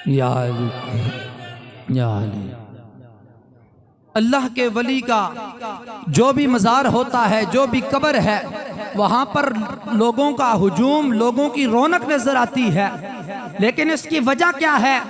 या अली, या अली। अल्लाह के वली का जो भी मज़ार होता है, जो भी कब्र है, वहाँ पर लोगों का हुजूम, लोगों की रौनक नजर आती है। लेकिन इसकी वजह क्या है?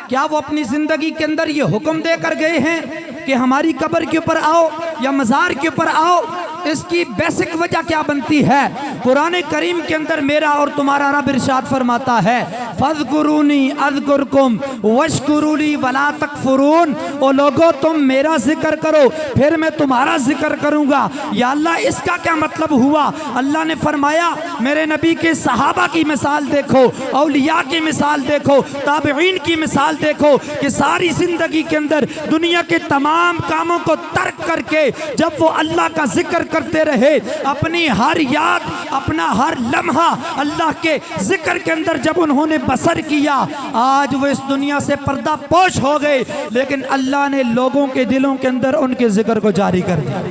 क्या वो अपनी जिंदगी के अंदर ये हुक्म देकर गए हैं कि हमारी कब्र के ऊपर आओ या मज़ार के ऊपर आओ? इसकी बेसिक वजह क्या बनती है? कुरान करीम के अंदर मेरा और तुम्हारा रब इरशाद फरमाता है, फज़कुरूनी अज़कुरकुम वशकुरूली वला तकफुरून। ओ लोगो, तुम मेरा जिक्र करो फिर मैं तुम्हारा जिक्र करूंगा। या अल्लाह, इसका क्या मतलब हुआ? अल्लाह ने फरमाया, मेरे नबी के सहाबा की मिसाल देखो, औलिया की मिसाल देखो, ताबईन की मिसाल देखो कि सारी जिंदगी के अंदर दुनिया के तमाम कामों को तर्क करके जब वो अल्लाह का जिक्र करते रहे, अपनी हर याद, अपना हर लम्हा अल्लाह के जिक्र के अंदर जब उन्होंने बसर किया, आज वो इस दुनिया से पर्दा पोश हो गए, लेकिन अल्लाह ने लोगों के दिलों के अंदर उनके जिक्र को जारी कर दिया।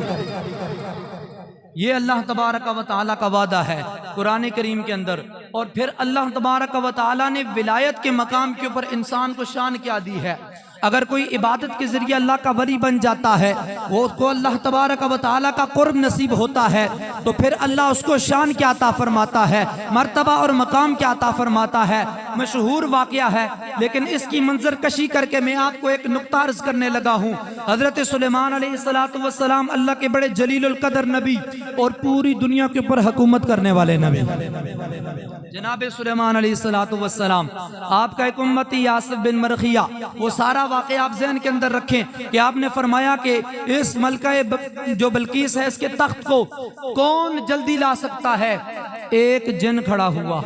ये अल्लाह तबारक व तआला का वादा है कुरान करीम के अंदर। और फिर अल्लाह तबारक व तआला ने विलायत के मकाम के ऊपर इंसान को शान क्या दी है। अगर कोई इबादत के जरिए अल्लाह का वली बन जाता है, वो उसको अल्लाह तबारक व तआला का कुर्ब नसीब होता है, तो फिर अल्लाह उसको शान क्या अता फरमाता है, मर्तबा और मकाम क्या अता फरमाता है। मशहूर वाक़या है, लेकिन इसकी मंजर कशी करके मैं आपको एक नुक्ता अर्ज करने लगा हूँ। हज़रत सुलेमान अलैहिस्सलातु वस्सलाम अल्लाह के बड़े जलीलुल कदर नबी और पूरी दुनिया के ऊपर हुकूमत करने वाले नबी जनाब सुलेमान अलैहिस्सलातु वस्सलाम, आपका एक उम्मती आसिफ बिन मरखिया, वो सारा वाक़या आप ज़हन के अंदर रखें कि आपने फरमाया कि इस मलका जो बल्कीस है, इसके तख्त को कौन जल्दी ला सकता है? एक जिन खड़ा हुआ,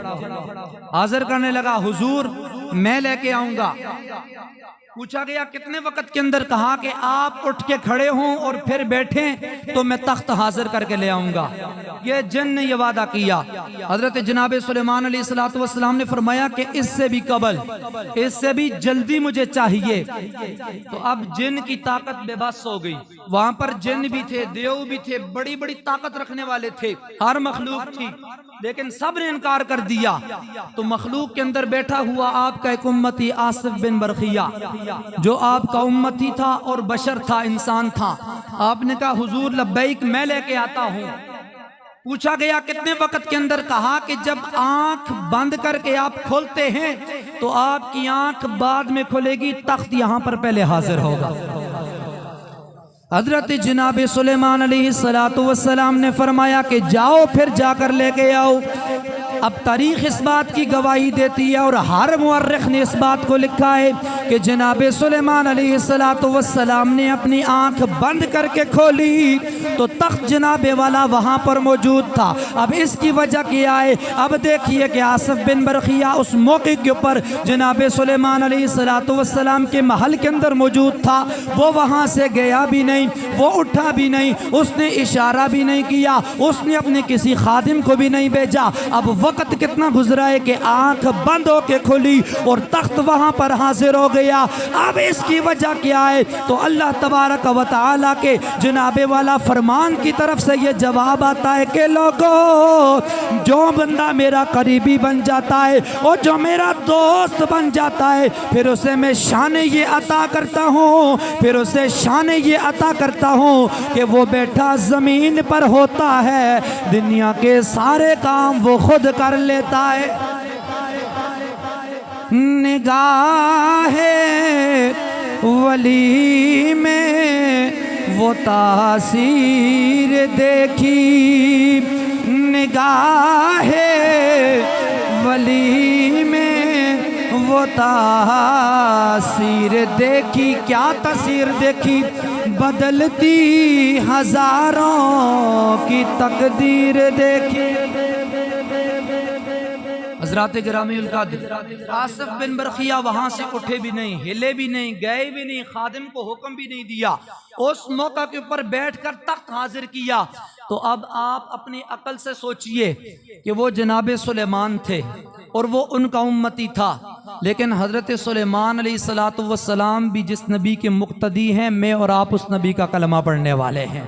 हाजिर करने लगा, हुजूर मैं लेके आऊंगा। पूछा गया कितने वक्त के अंदर? कहा कि आप उठ के खड़े हों और फिर बैठें तो मैं तख्त हाजिर करके ले आऊंगा। ये जिन ने ये वादा किया। हजरत जनाब सुलेमान अलैहिस्सलातु वस्सलाम ने फरमाया कि इससे भी कबल, इससे भी जल्दी मुझे चाहिए। तो अब जिन की ताकत बेबस हो गई। वहां पर जिन भी थे, देव भी थे, बड़ी बड़ी ताकत रखने वाले थे, हर मखलूक थी, लेकिन सब ने इनकार कर दिया। तो मखलूक के अंदर बैठा हुआ आपका एक उम्मती आसिफ बिन बरखिया, जो आपका उम्मती था और बशर था, इंसान था। आपने कहा हुजूर लब्बैक, मैं लेके आता हूँ। पूछा गया कितने वक्त के अंदर? कहा कि जब आंख बंद करके आप खोलते हैं तो आपकी आंख बाद में खुलेगी, तख्त यहां पर पहले हाजिर होगा। हजरत जनाब सुलेमान अलैहिस्सलातु वस्सलाम ने फरमाया कि जाओ, फिर जाकर लेके आओ। अब तारीख इस बात की गवाही देती है और हर मुअर्रिख ने इस बात को लिखा है कि जनाब सुलेमान अलैहिस्सलातु वस्सलाम ने अपनी आंख बंद करके खोली तो तख्त जनाबे वाला वहां पर मौजूद था। अब इसकी वजह क्या है? अब देखिए कि आसिफ बिन बरखिया उस मौके के ऊपर जनाब सुलेमान अलैहिस्सलातु वस्सलाम के महल के अंदर मौजूद था। वो वहां से गया भी नहीं, वो उठा भी नहीं, उसने इशारा भी नहीं किया, उसने अपने किसी खादिम को भी नहीं भेजा। अब वक्त कितना गुजरा है कि आंख बंद होके खुली और तख्त वहां पर हाजिर हो गया। अब इसकी वजह क्या है? तो अल्लाह तबारक व तआला के जनाबे वाला फरमान की तरफ से ये जवाब आता है कि लोगों, जो बंदा मेरा करीबी बन जाता है और जो मेरा दोस्त बन जाता है, फिर उसे मैं शान ये अता करता हूँ, फिर उसे शान ये अता करता हूँ कि वो बैठा जमीन पर होता है, दुनिया के सारे काम वो खुद कर लेता है। निगाहे वली में वो तासीर देखी, निगाहे वली में वो तासीर देखी। क्या तासीर देखी? बदलती हजारों की तकदीर देखी। हज़रात गिरामीउल क़द्र, आसिफ बिन बरखिया वहां से उठे भी नहीं, हिले भी नहीं, गए भी नहीं, खादिम को हुक्म भी नहीं दिया, उस मौका के ऊपर बैठकर तख्त हाजिर किया। तो अब आप अपनी अकल से सोचिए कि वो जनाब सुलेमान थे और वो उनका उम्मती था, लेकिन हज़रत सुलेमान अलैहिस्सलातु वस्सलाम भी जिस नबी के मुक्तदी हैं, मैं और आप उस नबी का कलमा पढ़ने वाले हैं।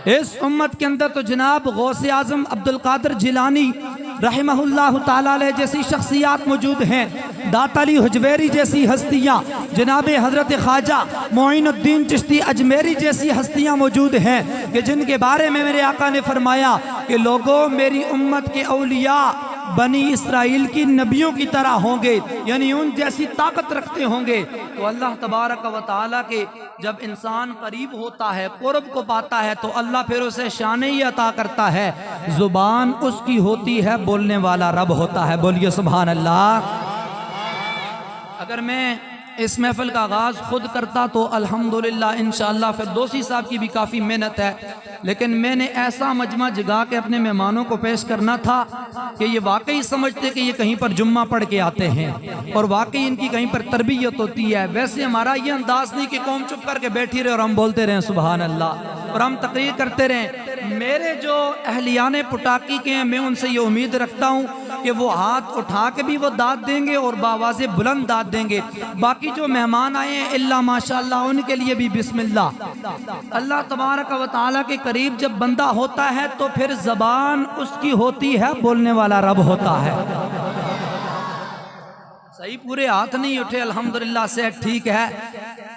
इस उम्मत के अंदर तो जनाब गौसे आज़म अब्दुल कादिर जिलानी रहमहुल्लाह ताला अलैह जैसी शख्सियात मौजूद हैं, दाता अली हुजवेरी जैसी हस्तियाँ, जनाब हज़रत ख्वाजा मोइनुद्दीन चिश्ती अजमेरी जैसी हस्तियाँ मौजूद हैं कि जिनके बारे में मेरे आका ने फरमाया कि लोगों मेरी उम्मत के औलिया बनी इसराइल की नबियों की तरह होंगे, यानी उन जैसी ताकत रखते होंगे। तो अल्लाह तबारक व तआला के जब इंसान करीब होता है, कुर्ब को पाता है, तो अल्लाह फिर उसे शान ही अता करता है। जुबान उसकी होती है, बोलने वाला रब होता है। बोलिए सुभान अल्लाह। अगर मैं इस महफिल का आगाज़ खुद करता तो अल्हम्दुलिल्लाह इंशाअल्लाह फिरदौसी साहब की भी काफ़ी मेहनत है, लेकिन मैंने ऐसा मजमा जगा के अपने मेहमानों को पेश करना था कि ये वाकई समझते कि ये कहीं पर जुम्मा पढ़ के आते हैं और वाकई इनकी कहीं पर तरबियत होती है। वैसे हमारा ये अंदाज नहीं कि कौम चुप करके बैठी रहे और हम बोलते रहें सुभान अल्लाह और हम तकरीर करते रहें। मेरे जो अहलियाने पुटाकी के हैं, मैं उनसे ये उम्मीद रखता हूँ कि वो हाथ उठा के भी वो दाद देंगे और बावाज़े बुलंद दाद देंगे। बाकी जो मेहमान आए हैं इल्ला माशाअल्लाह उनके लिए भी बिस्मिल्लाह। अल्लाह तबारक व तआला के करीब जब बंदा होता है तो फिर ज़बान उसकी होती है, बोलने वाला रब होता है। सही पूरे हाथ नहीं उठे, अल्हम्दुलिल्लाह से ठीक है।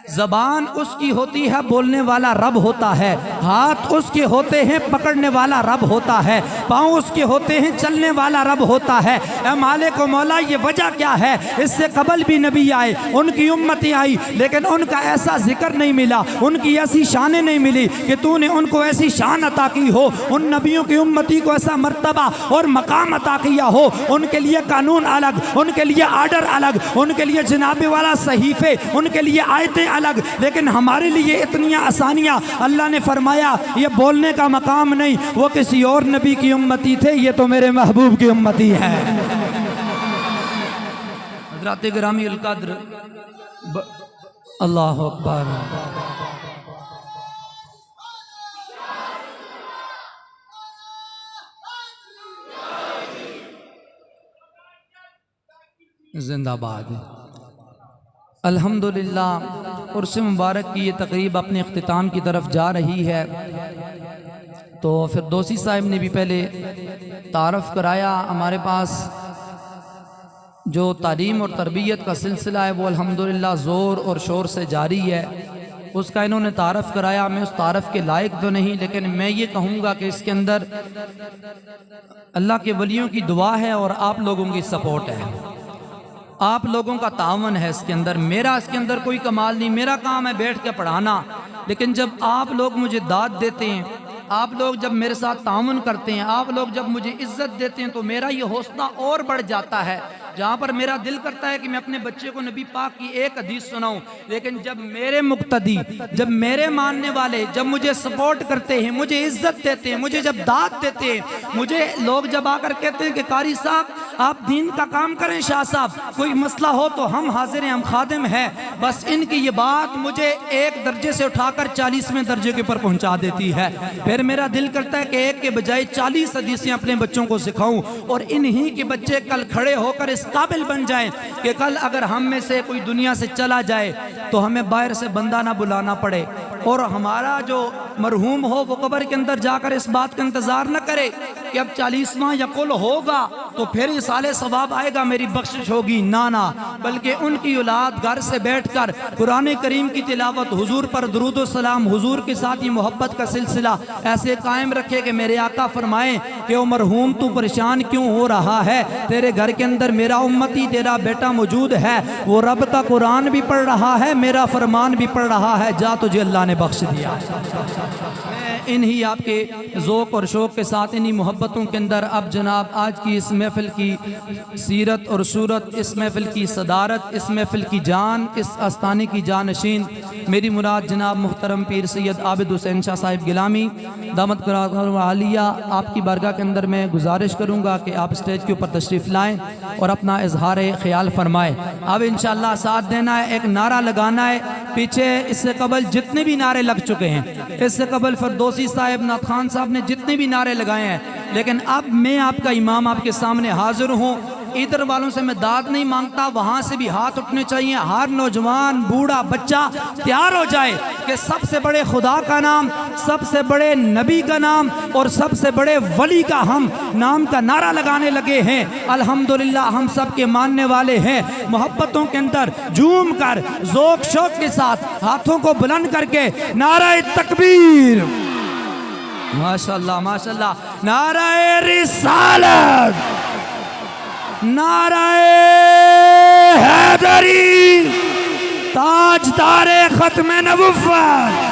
ज़बान उसकी होती है, बोलने वाला रब होता है। हाथ उसके होते हैं, पकड़ने वाला रब होता है। पाँव उसके होते हैं, चलने वाला रब होता है। ऐ मालिक व मौला, ये वजह क्या है? इससे कबल भी नबी आए, उनकी उम्मती आई, लेकिन उनका ऐसा जिक्र नहीं मिला, उनकी ऐसी शान नहीं मिली कि तूने उनको ऐसी शान अता की हो, उन नबियों की उम्मती को ऐसा मर्तबा और मकाम अता किया हो। उनके लिए कानून अलग, उनके लिए आर्डर अलग, उनके लिए जनाबे वाला सहीफे, उनके लिए आयतें अलग, लेकिन हमारे लिए इतनी आसानियां। अल्लाह ने फरमाया ये बोलने का मकाम नहीं, वो किसी और नबी की उम्मती थे, ये तो मेरे महबूब की उम्मती है। हज़रात गिरामी उल क़द्र, अल्लाहु अकबर। जिंदाबाद। अल्हम्दुलिल्लाह उर्स मुबारक की ये तकरीब अपने अख्तिताम की तरफ जा रही है। तो फिरदौसी साहब ने भी पहले तारफ़ कराया। हमारे पास जो तालीम और तरबियत का सिलसिला है वो अल्हम्दुलिल्लाह ज़ोर और शोर से जारी है, उसका इन्होंने तारफ़ कराया। मैं उस तारफ़ के लायक तो नहीं, लेकिन मैं ये कहूँगा कि इसके अंदर अल्लाह के वलियों की दुआ है और आप लोगों की सपोर्ट है, आप लोगों का तावन है इसके अंदर। मेरा इसके अंदर कोई कमाल नहीं, मेरा काम है बैठ के पढ़ाना। लेकिन जब आप लोग मुझे दाद देते हैं, आप लोग जब मेरे साथ तावन करते हैं, आप लोग जब मुझे इज्जत देते हैं, तो मेरा ये हौसला और बढ़ जाता है। जहाँ पर मेरा दिल करता है कि मैं अपने बच्चे को नबी पाक की एक हदीस सुनाऊं, लेकिन जब मेरे मुक्तदी, जब मेरे मानने वाले जब मुझे सपोर्ट करते हैं, मुझे इज्जत देते हैं, मुझे जब दाद देते हैं, मुझे लोग जब आकर कहते हैं कि कारी साहब आप दीन का काम करें, शाह साहब कोई मसला हो तो हम हाजिर हैं, हम खादिम हैं, बस इनकी ये बात मुझे एक दर्जे से उठाकर 40वें दर्जे के ऊपर पहुँचा देती है। फिर मेरा दिल करता है कि एक के बजाय 40 हदीसें अपने बच्चों को सिखाऊं और इन्हीं के बच्चे कल खड़े होकर इस काबिल बन जाएं कि कल अगर हम में से कोई दुनिया से चला जाए तो हमें बाहर से बंदा ना बुलाना पड़े और हमारा जो मरहूम हो वो कब्र के अंदर जाकर इस बात का इंतजार न करे कि अब 40वां यकुल होगा तो फिर इस साले सवाब आएगा, मेरी बख्शिश होगी। ना ना, बल्कि उनकी औलाद घर से बैठकर कुरान करीम की तिलावत, हुजूर पर दुरूद व सलाम, हुजूर के साथ ही मोहब्बत का सिलसिला ऐसे कायम रखे कि मेरे आका फरमाएं कि ओ मरहूम तू परेशान क्यों हो रहा है, तेरे घर के अंदर मेरा उम्मती तेरा बेटा मौजूद है, वो रब का कुरान भी पढ़ रहा है, मेरा फरमान भी पढ़ रहा है, जा तुझे अल्लाह ने बख्श दिया। इन्हीं आपके ज़ौक़ और शौक़ के साथ, इन्हीं मोहब्बतों के अंदर अब जनाब आज की इस महफ़िल की सीरत और सूरत, इस महफ़िल की सदारत, इस महफ़िल की जान, इस आस्थाने की जानशीन मेरी मुराद जनाब मुहतरम पीर सैयद आबिद हुसैन शाह साहिब गिलामी दामत आलिया, आपकी बारगाह के अंदर मैं गुजारिश करूँगा कि आप स्टेज के ऊपर तशरीफ़ लाएँ और अपना इजहार ख्याल फरमाएँ। अब इंशाअल्लाह साथ देना है, एक नारा लगाना है। पीछे इससे कबल जितने भी नारे लग चुके हैं, इससे कबल फिरदौसी साहब, नाथ खान साहब ने जितने भी नारे लगाए हैं, लेकिन अब मैं आपका इमाम आपके सामने हाजिर हूँ इधर वालों से मैं दाद नहीं मांगता, वहां से भी हाथ उठने चाहिए। हर नौजवान बूढ़ा बच्चा तैयार हो जाए कि सबसे बड़े खुदा का नाम, सबसे बड़े नबी का नाम और सबसे बड़े वली का हम नाम का नारा लगाने लगे हैं। अल्हम्दुलिल्लाह हम सब के मानने वाले हैं। मोहब्बतों के अंदर झूम कर ज़ोक शौक के साथ हाथों को बुलंद करके नारा तकबीर, माशाल्लाह माशाल्लाह, नाराए रिसालत, नाराए हैदरी, ताजदारे खत्म नबुव्वत।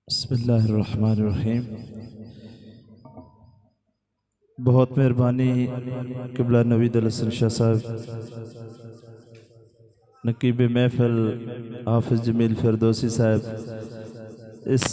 बिस्मिल्लाहिर्रहमानिर्रहीम। बहुत मेहरबानी क़िबला नवीद हसन शाह साहब, नकीब महफिल हाफिज़ जमील फिरदौसी साहब, इस